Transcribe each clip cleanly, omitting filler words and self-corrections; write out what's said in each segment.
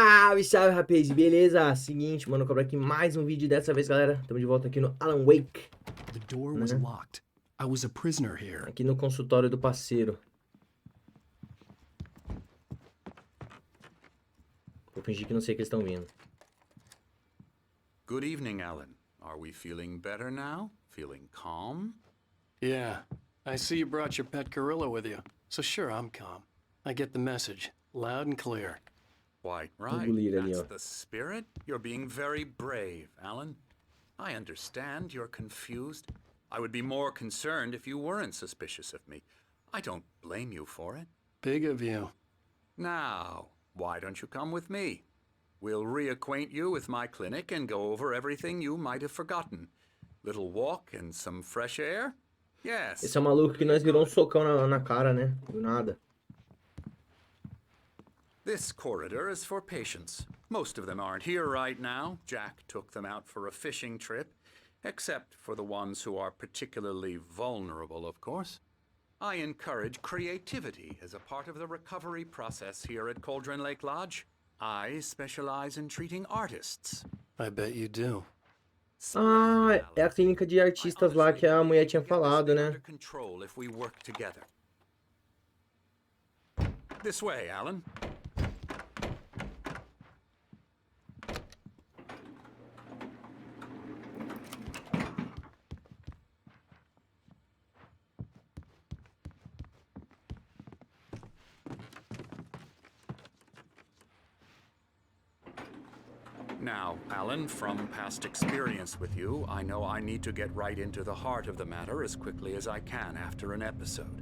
Salve, salve, rapaz, beleza? Seguinte, mano, cobrar aqui mais um vídeo dessa vez, galera. Estamos de volta aqui no Alan Wake. The door was locked. I was a prisoner here. Aqui no consultório do parceiro. Vou fingir que não sei que eles estão vindo. Good evening, Alan. Are we feeling better now? Feeling calm? Yeah, I see you brought your pet gorilla with you. So sure, I'm calm. I get the message, loud and clear. Quite right. That's the spirit. You're being very brave, Alan. I understand you're confused. I would be more concerned if you weren't suspicious of me. I don't blame you for it. Big of you. Now, why don't you come with me? We'll reacquaint you with my clinic and go over everything you might have forgotten. Little walk and some fresh air? Yes. Esse é o maluco que nós virou um socão na cara, né? Do nada. This corridor is for patients. Most of them aren't here right now. Jack took them out for a fishing trip, except for the ones who are particularly vulnerable, of course. I encourage creativity as a part of the recovery process here at Cauldron Lake Lodge. I specialize in treating artists. I bet you do. Ah, é a clínica de artistas lá que a mulher tinha falado, né? If we work together. This way, Alan. Now, Alan, from past experience with you, I know I need to get right into the heart of the matter as quickly as I can after an episode.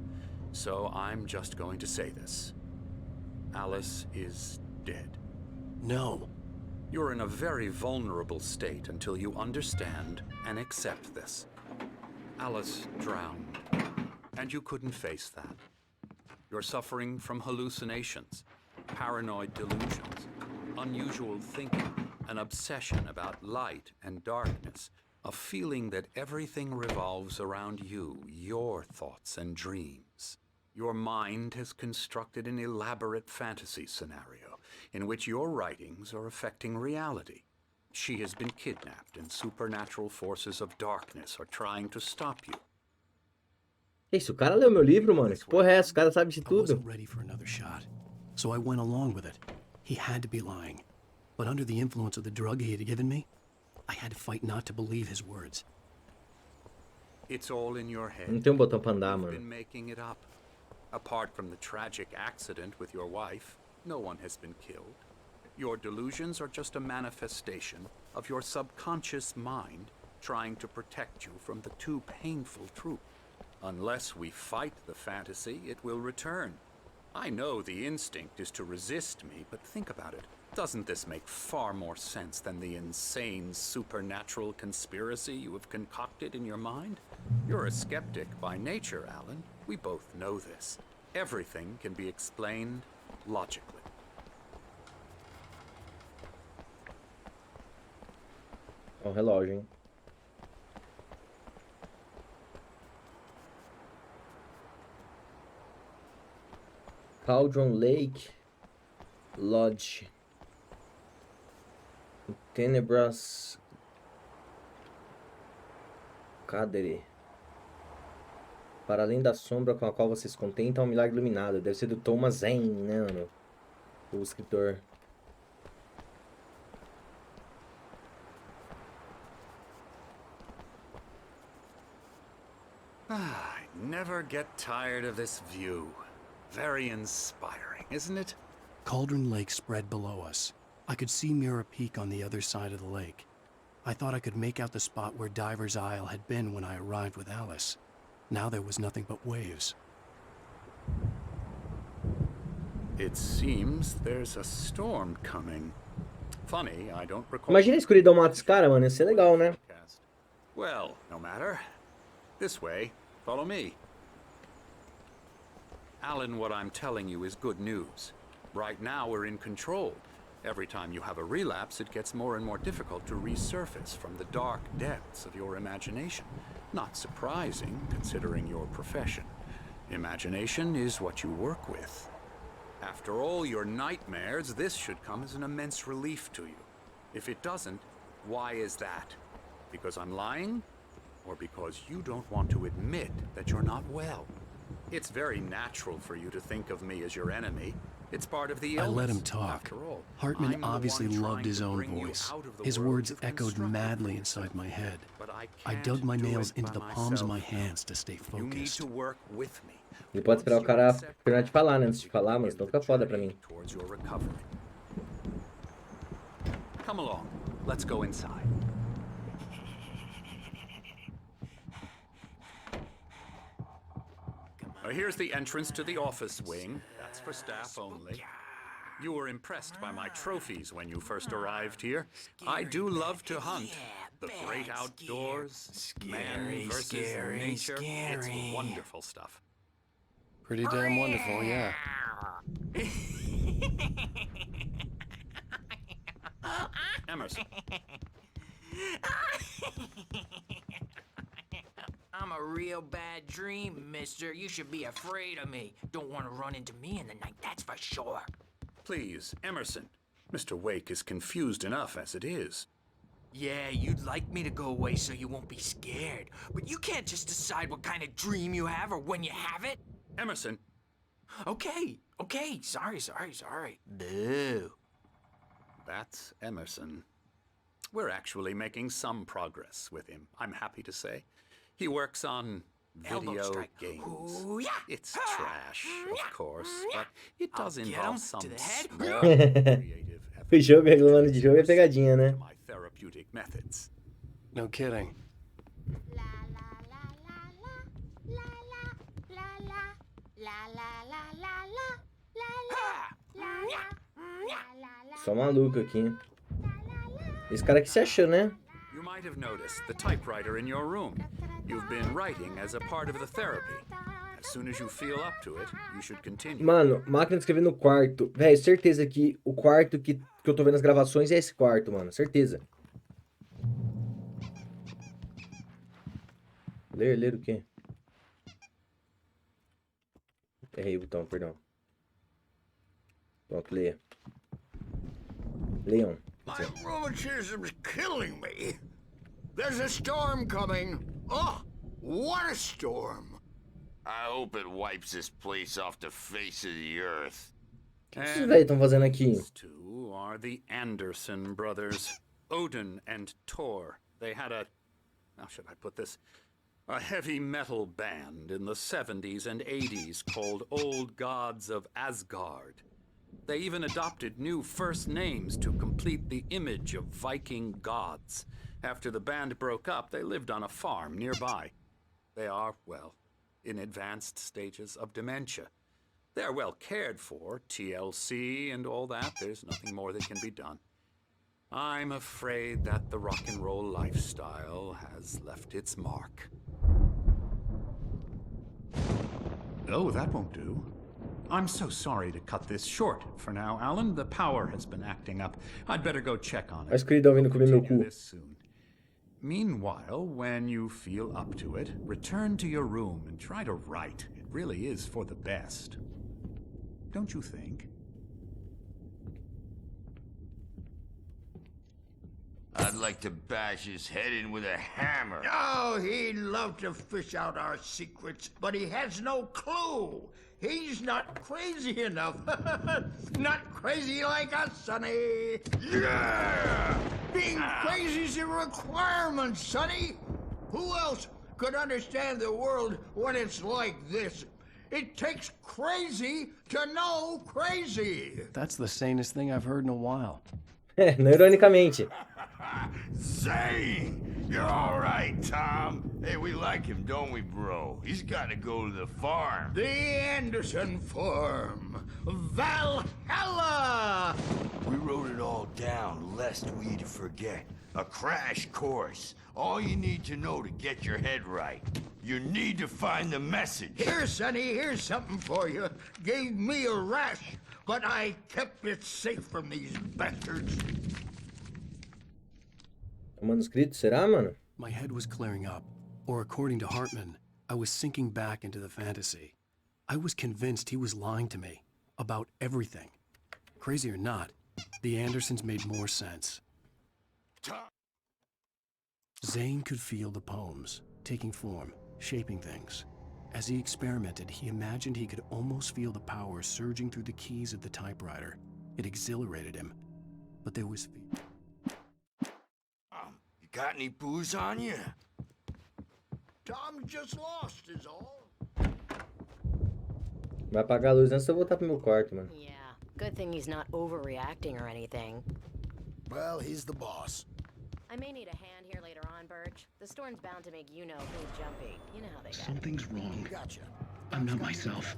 So I'm just going to say this. Alice is dead. No. You're in a very vulnerable state until you understand and accept this. Alice drowned, and you couldn't face that. You're suffering from hallucinations, paranoid delusions, unusual thinking, an obsession about light and darkness, a feeling that everything revolves around you, your thoughts and dreams. Your mind has constructed an elaborate fantasy scenario in which your writings are affecting reality. She has been kidnapped and supernatural forces of darkness are trying to stop you. Esse o cara leu meu livro, mano. Que porra é essa? O cara sabe de I tudo. wasn't ready for another shot, so I went along with it. He had to be lying. But under the influence of the drug he had given me, I had to fight not to believe his words. It's all in your head. Não tem botão pra andar, You've mano. been making it up. Apart from the tragic accident with your wife, no one has been killed. Your delusions are just a manifestation of your subconscious mind trying to protect you from the too painful truth. Unless we fight the fantasy, it will return. I know the instinct is to resist me, but think about it. Doesn't this make far more sense than the insane supernatural conspiracy you have concocted in your mind? You're a skeptic by nature, Alan. We both know this. Everything can be explained logically. Ó, o relógio, hein? Cauldron Lake Lodge. Tenebras Cadere. Para além da sombra com a qual você se contenta, é um milagre iluminado. Deve ser do Thomas Zane, né, mano? O escritor. I never get tired of this view. Very inspiring, isn't it? Cauldron Lake spread below us. I could see Mirror Peak on the other side of the lake. I thought I could make out the spot where Diver's Isle had been when I arrived with Alice. Now there was nothing but waves. It seems there's a storm coming. Funny, I don't recall. Imagina a escuridão mata esse cara, mano. Ia ser legal, né? Well, no matter. This way. Follow me. Alan, what I'm telling you is good news. Right now we're in control. Every time you have a relapse, it gets more and more difficult to resurface from the dark depths of your imagination. Not surprising, considering your profession. Imagination is what you work with. After all your nightmares, this should come as an immense relief to you. If it doesn't, why is that? Because I'm lying? Or because you don't want to admit that you're not well? It's very natural for you to think of me as your enemy. It's part of the illness. I let him talk. After all, Hartman I'm the obviously one loved trying his to own bring you voice. out of the His world words you've echoed constructed madly for inside yourself. my head. But I can't dug my do nails it into by the palms of my myself. hands to stay You need focused. to work with me. Ele pode esperar o cara terminar de falar, né? Antes de falar, mas não fica foda pra mim. Towards your recovery. Come along. Let's go inside. Here's the entrance to the office wing. That's for staff only. You were impressed by my trophies when you first arrived here. I do love to hunt. The great outdoors, man versus nature. It's wonderful stuff. Pretty damn wonderful, yeah. Emerson. I'm a real bad dream, mister. You should be afraid of me. Don't want to run into me in the night, that's for sure. Please, Emerson. Mr. Wake is confused enough as it is. Yeah, you'd like me to go away so you won't be scared. But you can't just decide what kind of dream you have or when you have it. Emerson. Okay. Sorry. Boo. That's Emerson. We're actually making some progress with him, I'm happy to say. He works on Elbow video strike. games. Ooh, yeah. It's trash, of course, but it does I'll get involve him some to the head. small creative O jogo reclamando de jogo é pegadinha, né? to my therapeutic methods. No kidding. Só maluco aqui. Esse cara que se achou, né? You might have noticed the typewriter in your room. You've been writing as a part of the therapy. As soon as you feel up to it, you should continue. Mano, máquina de escrever no quarto. Véi, certeza que o quarto que eu tô vendo as gravações é esse quarto, mano. Certeza. Ler o quê? Errei o botão, perdão. Pronto, leia. Leon. My rheumatism's killing me. There's a storm coming. Oh, what a storm. I hope it wipes this place off the face of the earth. O que esses velhos estão fazendo aqui? These two are the Anderson brothers, Odin and Tor. They had how should I put this? A heavy metal band in the 70s and 80s called Old Gods of Asgard. They even adopted new first names to complete the image of Viking gods. After the band broke up, they lived on a farm nearby. They are, well, in advanced stages of dementia. They're well cared for, TLC and all that. There's nothing more that can be done. I'm afraid that the rock and roll lifestyle has left its mark. Oh, that won't do. I'm so sorry to cut this short for now, Alan. The power has been acting up. I'd better go check on A it. escuridão vindo comer meu Continue cu. this soon. Meanwhile, when you feel up to it, return to your room and try to write. It really is for the best. Don't you think? I'd like to bash his head in with a hammer. Oh, he'd love to fish out our secrets, but he has no clue. He's not crazy enough. Not crazy like us, Sonny. Yeah! Being crazy's a requirement, Sonny. Who else could understand the world when it's like this? It takes crazy to know crazy. That's the sanest thing I've heard in a while. Não ironicamente. Zane! You're all right, Tom. Hey, we like him, don't we, bro? He's got to go to the farm. The Anderson Farm. Valhalla! We wrote it all down, lest we forget. A crash course. All you need to know to get your head right. You need to find the message. Here, Sonny, here's something for you. Gave me a rash, but I kept it safe from these bastards. O manuscrito, será, mano? My head was clearing up, or according to Hartman, I was sinking back into the fantasy. I was convinced he was lying to me, about everything. Crazy or not, the Andersons made more sense. Zane could feel the poems, taking form, shaping things. As he experimented, he imagined he could almost feel the power surging through the keys of the typewriter. It exhilarated him. But there was You got any booze on you? Tom's just lost is all. Vai apagar a luz antes de eu voltar pro meu quarto, mano. Yeah, good thing he's not overreacting or anything. Well, he's the boss. I may need a hand here later on, Birch. The storm's bound to make you-know-who jumpy. You know how they got it. Something's wrong. Gotcha. I'm not myself.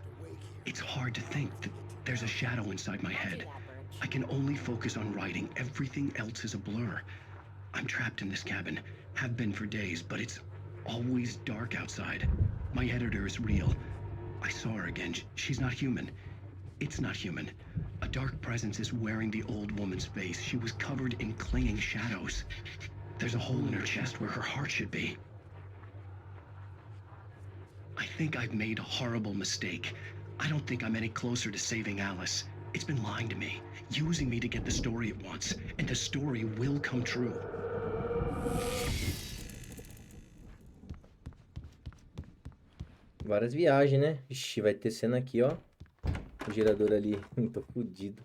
It's hard to think that there's a shadow inside my Do head. that, Birch. I can only focus on writing. Everything else is a blur. I'm trapped in this cabin. Have been for days, but it's always dark outside. My editor is real. I saw her again. She's not human. It's not human. A dark presence is wearing the old woman's face. She was covered in clinging shadows. There's a hole in her chest where her heart should be. I think I've made a horrible mistake. I don't think I'm any closer to saving Alice. It's been lying to me, using me to get the story it wants, and the story will come true. Várias viagens, né? Ixi, vai ter cena aqui, ó. O gerador ali. Tô fudido.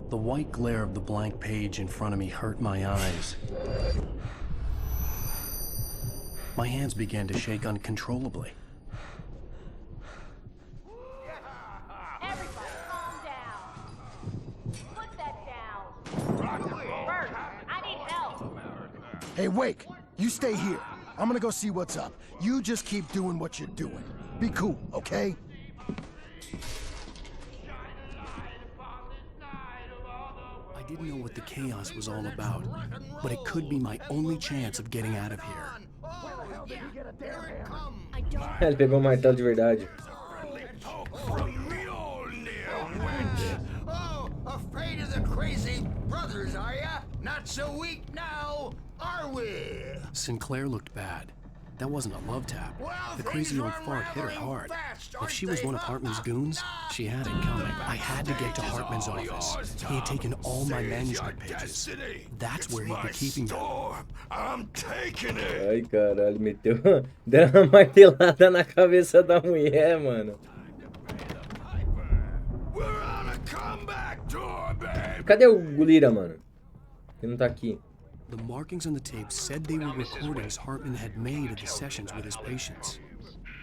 The white glare of the blank page in front of me hurt my eyes. My hands began to shake uncontrollably. Everybody, calm down. Put that down. Birch, I need help. Hey, Wake, you stay here. I'm gonna go see what's up. You just keep doing what you're doing. Be cool, okay? I didn't know what the chaos was all about, but it could be my only chance of getting out of here. I don't. Ele pegou o martelo de verdade. Oh, afraid of the crazy brothers, are ya? Not so weak now, are we? Sinclair looked bad. That wasn't a love tap. Well, The things crazy old are fart hit her unraveling hard. fast, If aren't she was they? one of Hartman's goons, she had it coming. I had to get to Hartman's office. He had taken all my manuscript pages. That's where he'd be keeping them. I'm taking it. Ai, caralho, meteu. Deu uma martelada na cabeça da mulher, mano. We're on a comeback tour, babe. Cadê o Gulira, mano? Ele não tá aqui. The markings on the tape said they were recordings Hartman had made of the sessions with his patients.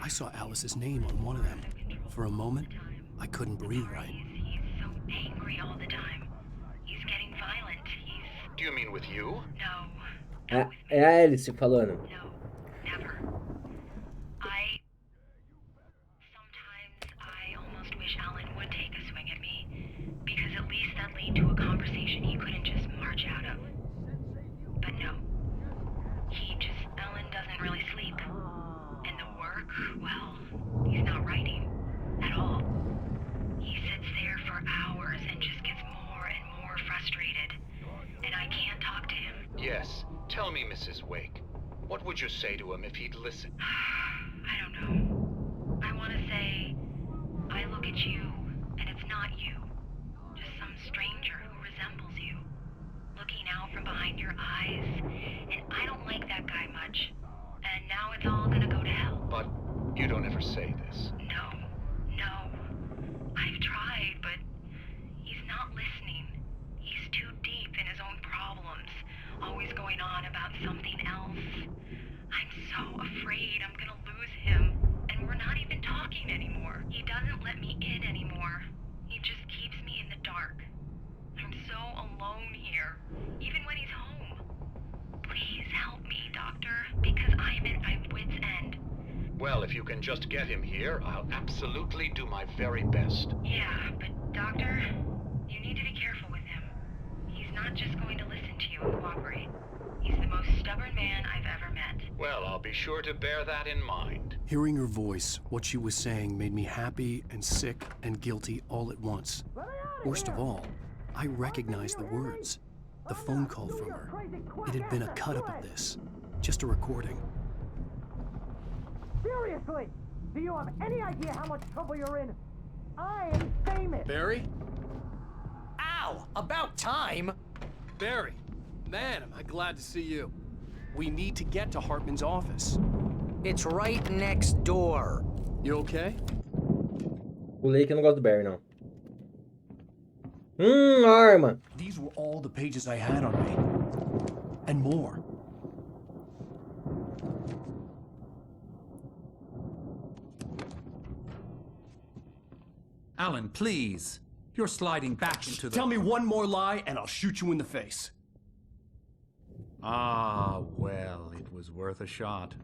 I saw Alice's name on one of them. For a moment, I couldn't breathe right. He's so angry all the time. He's getting violent. Do you mean with you? No, É a Alice falando. no, never. Sometimes I almost wish Alan would take a swing at me, because at least that lead to a conversation he couldn't just march out of. But no. Alan doesn't really sleep. And the work, well, he's not writing at all. He sits there for hours and just gets more and more frustrated. And I can't talk to him. Yes. Tell me, Mrs. Wake. What would you say to him if he'd listen? I don't know. I want to say, I look at you, and it's not you. Just some stranger who resembles you. Looking out from behind your eyes, and I don't like that guy much. And now it's all gonna go to hell. But you don't ever say this. No. I've tried, but he's not listening. He's too deep in his own problems, always going on about something else. I'm so afraid I'm gonna lose him, and we're not even talking anymore. He doesn't let me in anymore. He just keeps me in the dark. I'm so alone here, even when he's home. Please help me, Doctor, because I'm at my wit's end. Well, if you can just get him here, I'll absolutely do my very best. Yeah, but Doctor, you need to be careful with him. He's not just going to listen to you and cooperate. He's the most stubborn man I've ever met. Well, I'll be sure to bear that in mind. Hearing her voice, what she was saying made me happy and sick and guilty all at once. Worst of all, I recognized the words. The phone call from her. It had been a cut-up of this. Just a recording. Seriously! Do you have any idea how much trouble you're in? I am famous. Barry? Ow! About time! Barry! Man, am I glad to see you. We need to get to Hartman's office. It's right next door. You okay? Pulei que eu não gosto do Barry, não. Arma! These were all the pages I had on me. And more. Alan, please. You're sliding back into the... Tell me one more lie and I'll shoot you in the face. Ah, well, it was worth a shot.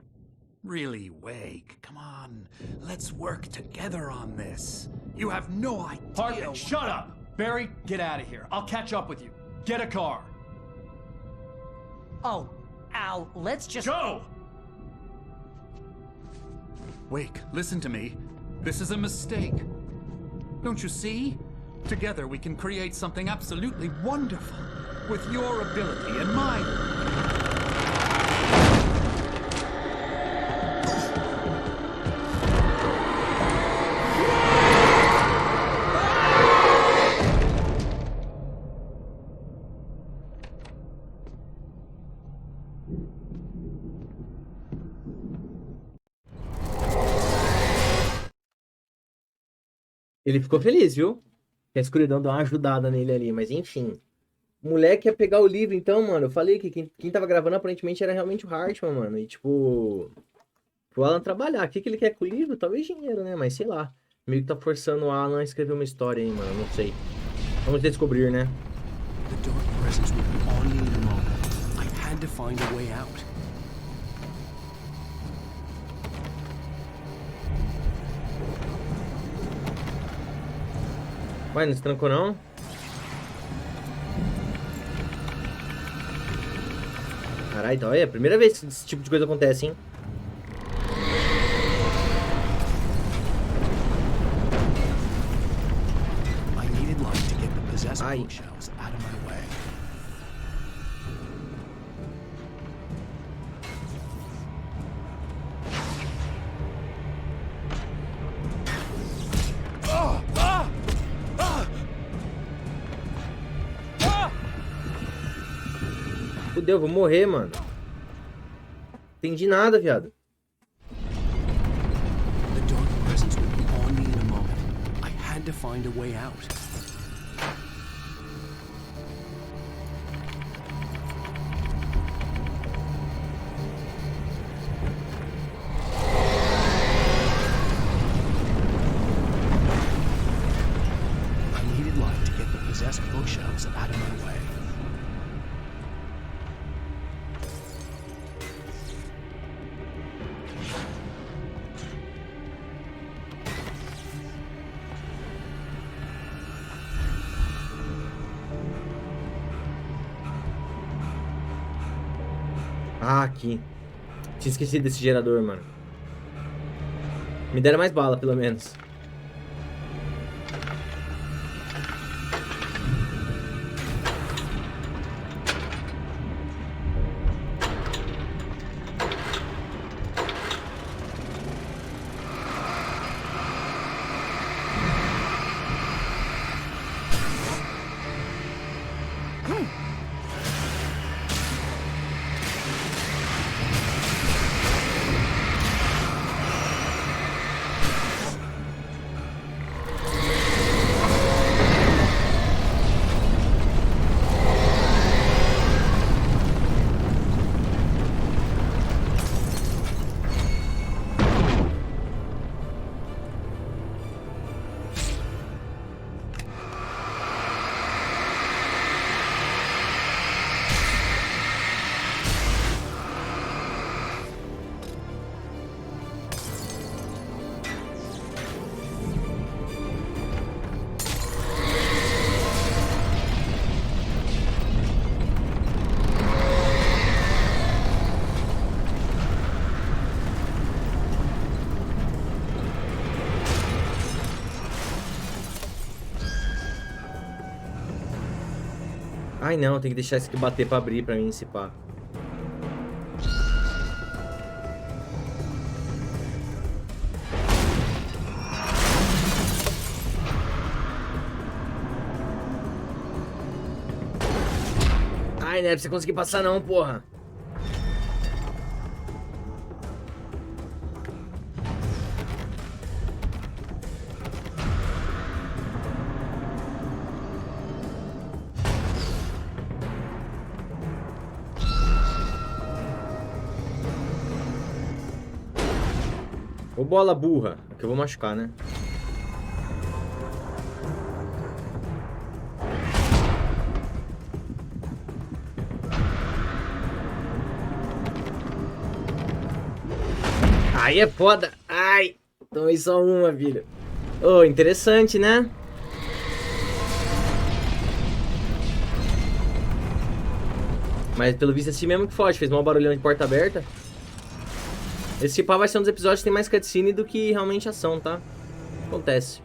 Really, Wake, come on. Let's work together on this. You have no idea... Hartman, shut up! Barry, get out of here. I'll catch up with you. Get a car. Oh, Al, let's just... Go! Wake, listen to me. This is a mistake. Don't you see? Together we can create something absolutely wonderful. With your ability and mine. Ele ficou feliz, viu? Que a escuridão deu uma ajudada nele ali, mas enfim. O moleque ia pegar o livro, então, mano. Eu falei que quem tava gravando aparentemente era realmente o Hartman, mano. E tipo, pro Alan trabalhar. O que ele quer com o livro? Talvez dinheiro, né? Mas sei lá. Meio que tá forçando o Alan a escrever uma história aí, mano. Não sei. Vamos descobrir, né? The dark presence would be on me in a moment. I had to find a way out. Vai, não se trancou não? Caralho, então é a primeira vez que esse tipo de coisa acontece, hein? I needed light to get the possessed bookshelves out of my way. Fudeu, vou morrer, mano. Entendi nada, viado. The dark presence would be on me in a moment. I had to find a way out. I needed light to get the possessed bookshelves out of my way. Ah, aqui. Tinha esquecido desse gerador, mano. Me deram mais bala, pelo menos. Ai não, tem que deixar isso aqui bater pra abrir pra mim, se pá. Ai, não é pra você conseguir passar não, porra. Ô bola burra. Aqui eu vou machucar, né? Aí é foda. Ai, tomei só uma, filho. Ô, interessante, né? Mas pelo visto é assim mesmo que foge. Fez mal barulhão de porta aberta. Esse tipo vai ser um dos episódios que tem mais cutscene do que realmente ação, tá? Acontece.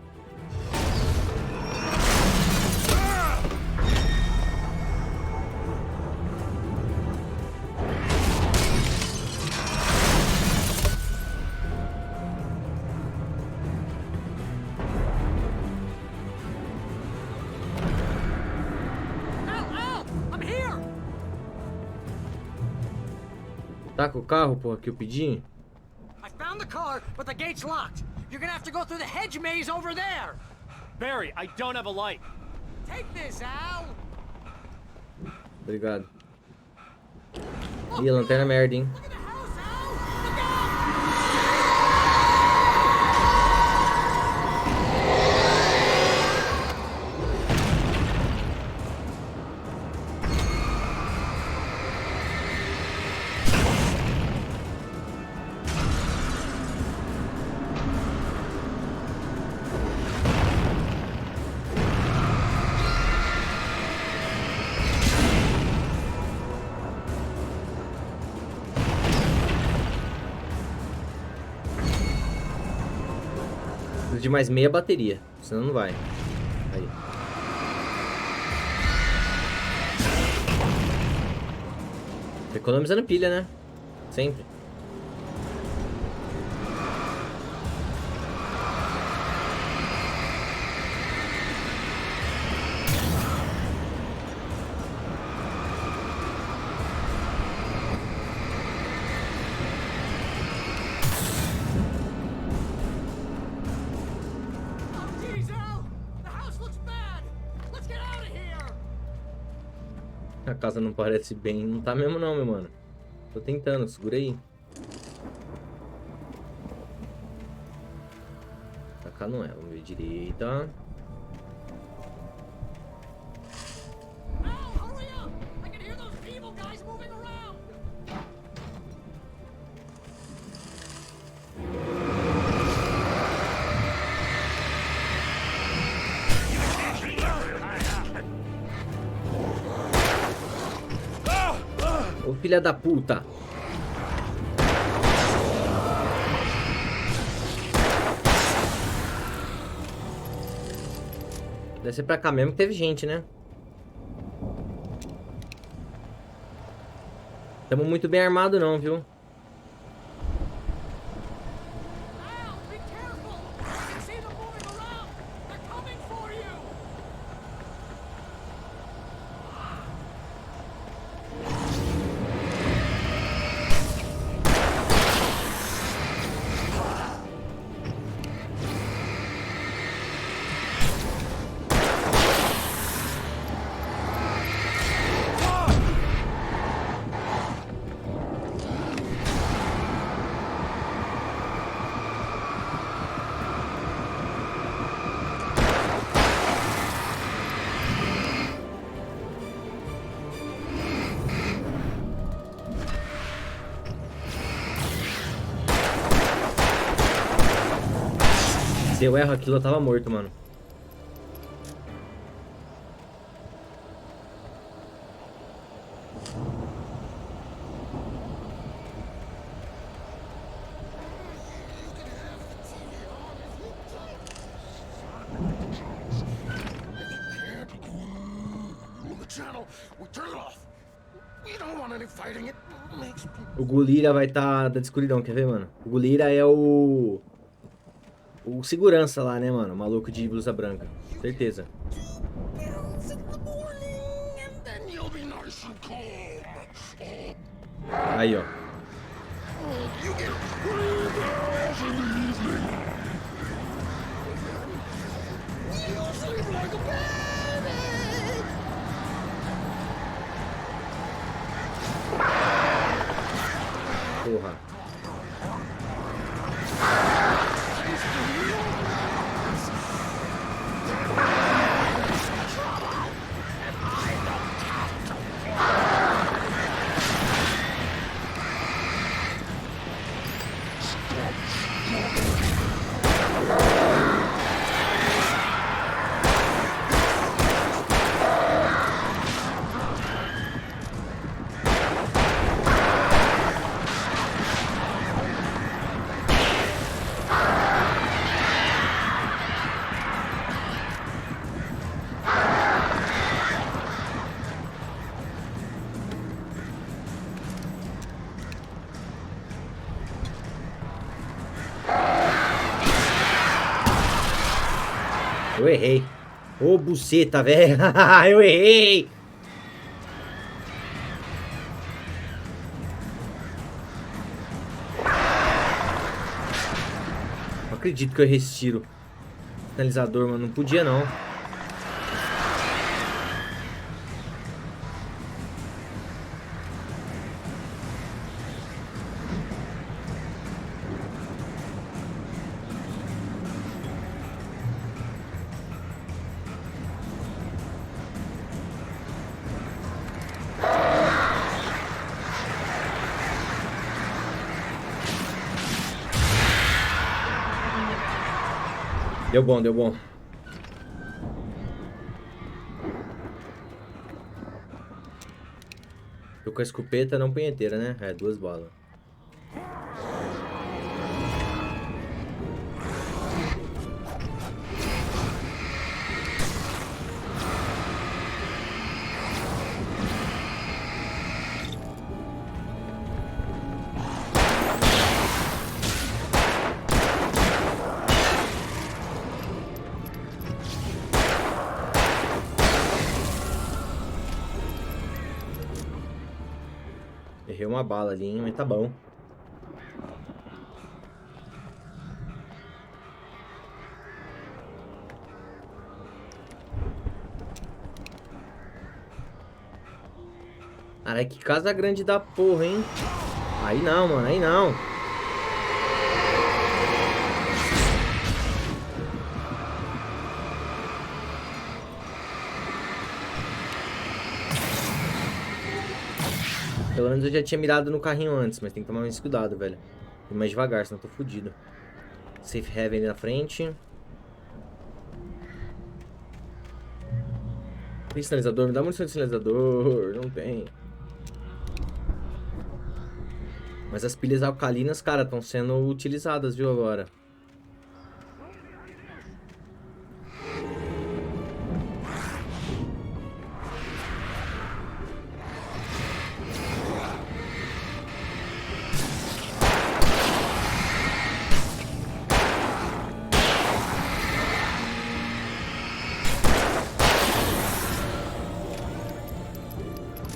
Tá com o carro, porra, que eu pedi? I found the car, but the gate's locked. You're gonna have to go through the hedge maze over there. Barry, I don't have a light. Take this, Al. Obrigado. Ih, a lanterna é merda, hein? De mais meia bateria, senão não vai. Aí. Economizando pilha, né? Sempre. A casa não parece bem. Não tá mesmo não, meu mano. Tô tentando, segura aí. Pra cá não é, vamos ver direita. Ô filha da puta. Deve ser pra cá mesmo que teve gente, né? Tamo muito bem armado não, viu? Se eu erro aquilo, eu tava morto, mano. O Gulira vai estar da escuridão, quer ver, mano? O Gulira é o segurança lá, né, mano? O maluco de blusa branca. Certeza. Aí, ó. Porra. Eu errei. Ô, buceta, velho. Eu errei. Não acredito que eu errei esse tiro. Finalizador, mano. Não podia, não. Deu bom, deu bom. Tô com a escopeta não punheteira, né? É, 2 balas. Errei uma bala ali, hein? Mas tá bom. Cara, que casa grande da porra, hein? Aí não, mano, aí não. Pelo menos eu já tinha mirado no carrinho antes, mas tem que tomar mais cuidado, velho. Ir mais devagar, senão eu tô fudido. Safe Heaven ali na frente. Tem sinalizador? Me dá munição de sinalizador. Não tem. Mas as pilhas alcalinas, cara, estão sendo utilizadas, viu, agora.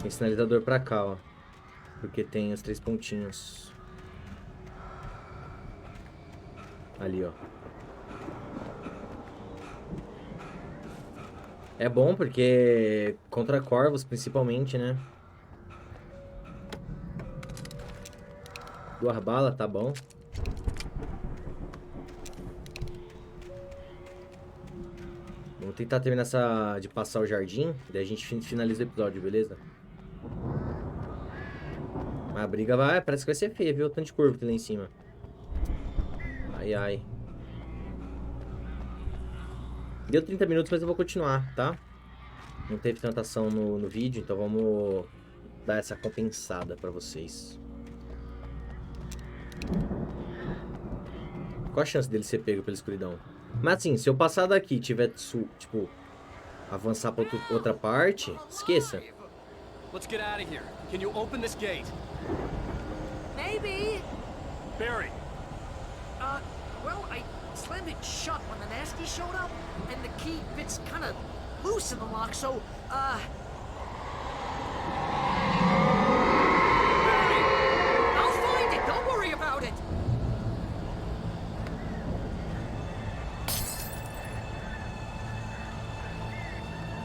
Tem sinalizador pra cá, ó. Porque tem os 3 pontinhos. Ali, ó. É bom porque contra corvos, principalmente, né? 2 balas, tá bom. Vamos tentar terminar essa de passar o jardim. Daí a gente finaliza o episódio, beleza? A briga vai, parece que vai ser feia, viu? Tanto de corvo que tem lá em cima. Ai, ai. Deu 30 minutos, mas eu vou continuar, tá? Não teve tanta ação no vídeo, então vamos dar essa compensada pra vocês. Qual a chance dele ser pego pela escuridão? Mas assim, se eu passar daqui e tiver, tipo, avançar pra outra parte, esqueça. Let's get out of here. Can you open this gate? Maybe. Barry. Well, I slammed it shut when the nasty showed up, and the key fits kind of loose in the lock, so,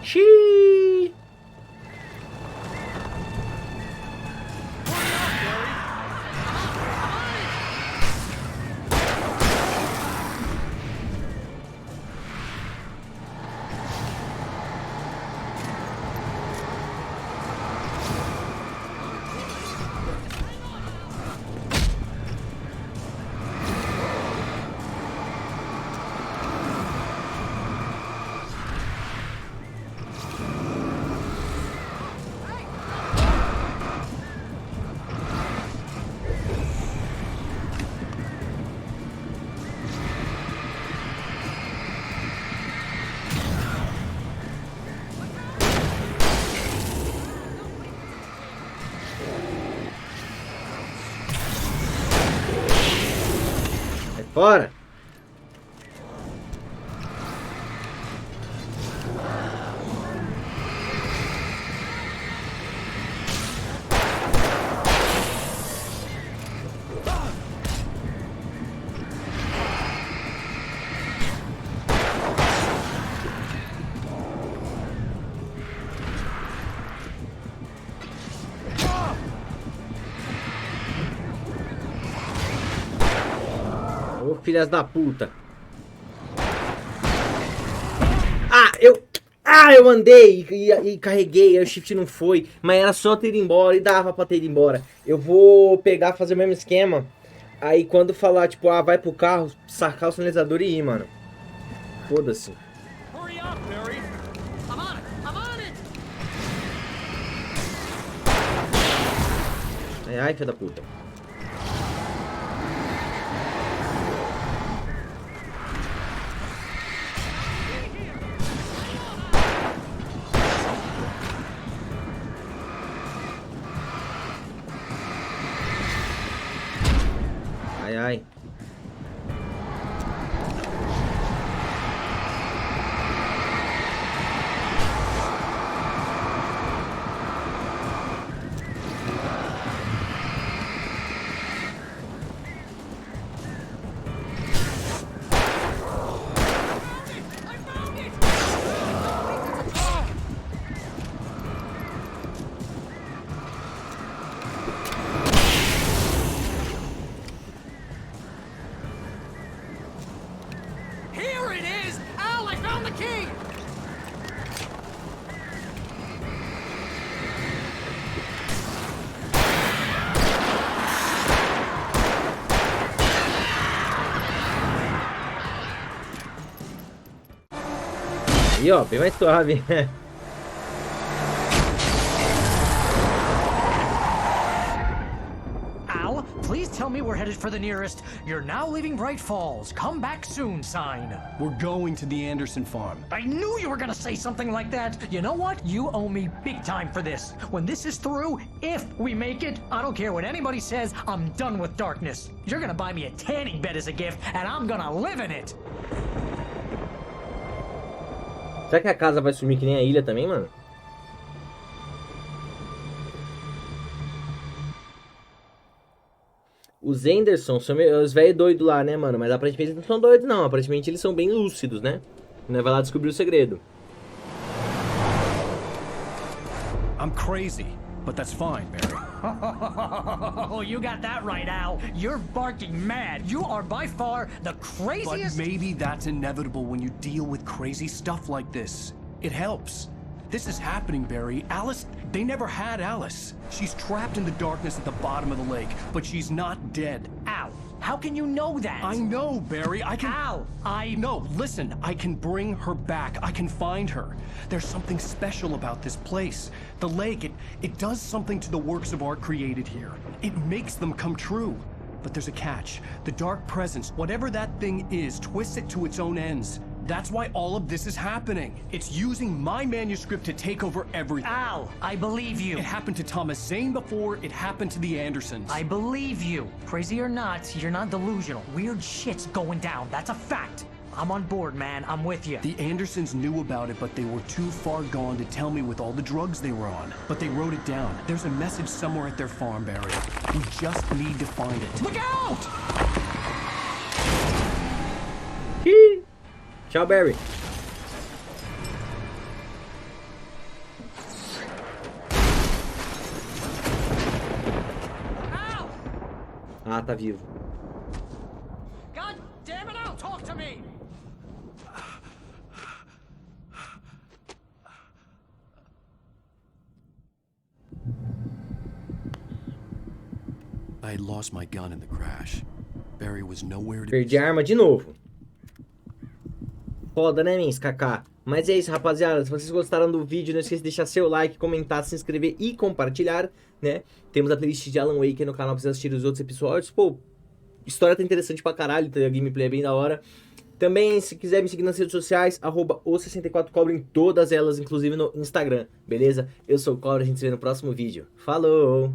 Xiii. Fora! Ô, filhas da puta. Eu andei e carreguei, aí o shift não foi. Mas era só ter ido embora e dava pra ter ido embora. Eu vou pegar, fazer o mesmo esquema. Aí quando falar, tipo, vai pro carro, sacar o sinalizador e ir, mano. Foda-se. Hurry up, Barry. I'm on it. I'm on it. Ai, filha da puta. Ai. Aí, ó, bem mais suave. Al, please tell me we're headed for the nearest "You're now leaving Bright Falls. Come back soon" sign. We're going to the Anderson farm. I knew you were gonna say something like that. You know what? You owe me big time for this. When this is through, if we make it, I don't care what anybody says, I'm done with darkness. You're gonna buy me a tanning bed as a gift, and I'm gonna live in it. Será que a casa vai sumir que nem a ilha também, mano? Os Anderson são os velhos doidos lá, né, mano? Mas aparentemente eles não são doidos, não. Aparentemente eles são bem lúcidos, né? Vai lá descobrir o segredo. I'm crazy, but that's fine, Barry. Oh, you got that right, Al. You're barking mad. You are by far the craziest... But maybe that's inevitable when you deal with crazy stuff like this. It helps. This is happening, Barry. Alice, they never had Alice. She's trapped in the darkness at the bottom of the lake, but she's not dead. Al, how can you know that? I know, Barry. I can... Al, No, listen. I can bring her back. I can find her. There's something special about this place. The lake, it does something to the works of art created here. It makes them come true. But there's a catch. The dark presence, whatever that thing is, twists it to its own ends. That's why all of this is happening. It's using my manuscript to take over everything. Al, I believe you. It happened to Thomas Zane before, it happened to the Andersons. I believe you. Crazy or not, you're not delusional. Weird shit's going down. That's a fact. I'm on board, man. I'm with you. The Andersons knew about it, but they were too far gone to tell me with all the drugs they were on. But they wrote it down. There's a message somewhere at their farm, Barry. We just need to find it. Look out! Tchau, Barry. Ah, tá vivo. God damn it, now talk to me! I had lost my gun in the crash. Barry was nowhere to Perdi a arma de novo. Foda, né, Mins, kaká? Mas é isso, rapaziada. Se vocês gostaram do vídeo, não esqueça de deixar seu like, comentar, se inscrever e compartilhar, né? Temos a playlist de Alan Wake no canal pra vocês assistirem os outros episódios. Pô, história tá interessante pra caralho, a gameplay é bem da hora. Também, se quiser me seguir nas redes sociais, @o64cobra em todas elas, inclusive no Instagram, beleza? Eu sou o Cobra, a gente se vê no próximo vídeo. Falou!